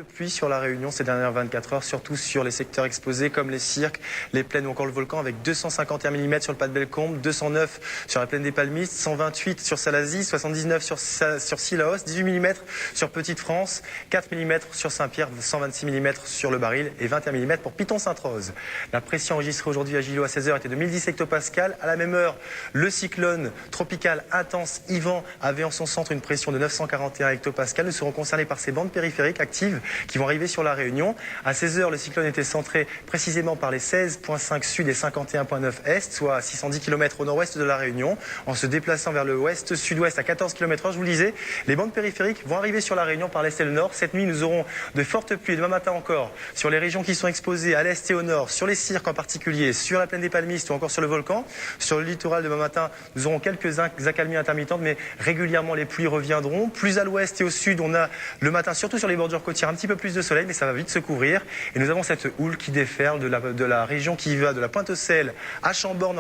Pluie sur la Réunion ces dernières 24 heures, surtout sur les secteurs exposés comme les cirques, les plaines ou encore le volcan, avec 251 mm sur le pas de Bellecombe, 209 sur la plaine des Palmistes, 128 sur Salazie, 79 sur Sillaos, 18 mm sur Petite-France, 4 mm sur Saint-Pierre, 126 mm sur le Baril et 21 mm pour Piton-Sainte-Rose. La pression enregistrée aujourd'hui à Gillot à 16h était de 1010 hectopascales. À la même heure, le cyclone tropical intense Yvan avait en son centre une pression de 941 hectopascales. Nous serons concernés par ces bandes périphériques actives qui vont arriver sur la Réunion. À 16h, le cyclone était centré précisément par les 16,5 sud et 51,9 est, soit à 610 km au nord-ouest de la Réunion. En se déplaçant vers le ouest-sud-ouest à 14 km/h, je vous le disais, les bandes périphériques vont arriver sur la Réunion par l'est et le nord. Cette nuit, nous aurons de fortes pluies, demain matin encore, sur les régions qui sont exposées à l'est et au nord, sur les cirques en particulier, sur la plaine des Palmistes ou encore sur le volcan. Sur le littoral, demain matin, nous aurons quelques accalmies intermittentes, mais régulièrement les pluies reviendront. Plus à l'ouest et au sud, on a le matin, surtout sur les bordures côtières, un petit peu plus de soleil, mais ça va vite se couvrir. Et nous avons cette houle qui déferle de la région qui va de la Pointe-aux-Celles à Chambord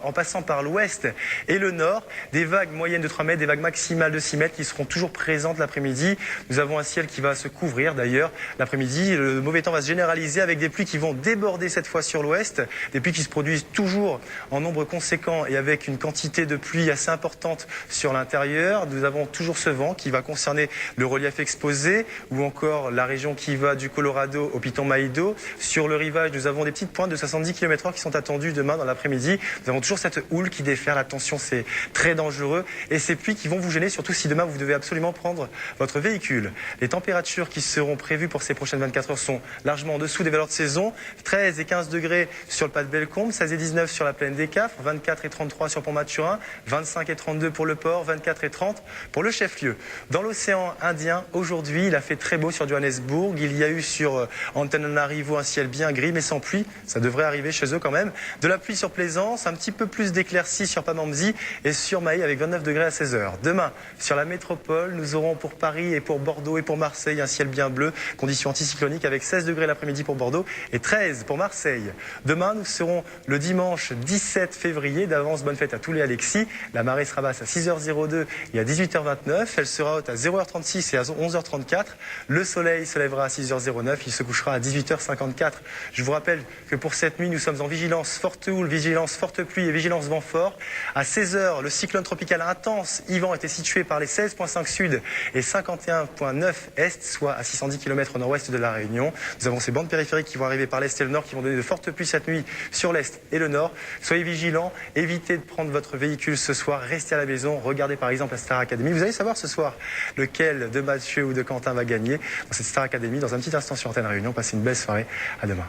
en passant par l'ouest et le nord. Des vagues moyennes de 3 mètres, des vagues maximales de 6 mètres qui seront toujours présentes l'après-midi. Nous avons un ciel qui va se couvrir d'ailleurs l'après-midi. Le mauvais temps va se généraliser avec des pluies qui vont déborder cette fois sur l'ouest. Des pluies qui se produisent toujours en nombre conséquent et avec une quantité de pluie assez importante sur l'intérieur. Nous avons toujours ce vent qui va concerner le relief exposé ou encore la région qui va du Colorado au Piton-Maïdo. Sur le rivage, nous avons des petites pointes de 70 km/h qui sont attendues demain dans l'après-midi. Nous avons toujours cette houle qui déferle. Attention, c'est très dangereux. Et ces pluies qui vont vous gêner, surtout si demain vous devez absolument prendre votre véhicule. Les températures qui seront prévues pour ces prochaines 24 heures sont largement en dessous des valeurs de saison. 13 et 15 degrés sur le pas de Bellecombe, 16 et 19 sur la plaine des Cafres, 24 et 33 sur Pont-Mathurin, 25 et 32 pour le port, 24 et 30 pour le chef-lieu. Dans l'océan Indien, aujourd'hui, il a fait très beau sur Johannesburg. Il y a eu sur Antananarivo un ciel bien gris, mais sans pluie. Ça devrait arriver chez eux quand même. De la pluie sur Plaisance, un petit peu plus d'éclaircies sur Pamamzi et sur Maï avec 29 degrés à 16h. Demain, sur la métropole, nous aurons pour Paris et pour Bordeaux et pour Marseille un ciel bien bleu, conditions anticycloniques avec 16 degrés l'après-midi pour Bordeaux et 13 pour Marseille. Demain, nous serons le dimanche 17 février. D'avance, bonne fête à tous les Alexis. La marée sera basse à 6h02 et à 18h29. Elle sera haute à 0h36 et à 11h34. Le soleil se lèvera à 6h09. Il se couchera à 18h54. Je vous rappelle que pour cette nuit, nous sommes en vigilance forte houle, vigilance forte pluie et vigilance vent fort. À 16h, le cyclone tropical intense Yvan était situé par les 16,5 sud et 51,9 est, soit à 610 km au nord-ouest de la Réunion. Nous avons ces bandes périphériques qui vont arriver par l'est et le nord qui vont donner de fortes pluies cette nuit sur l'est et le nord. Soyez vigilants, évitez de prendre votre véhicule ce soir, restez à la maison, regardez par exemple la Star Academy. Vous allez savoir ce soir lequel de Mathieu ou de Quentin va gagner dans cette Star Academy dans un petit instant sur Antenne Réunion. Passez une belle soirée, à demain.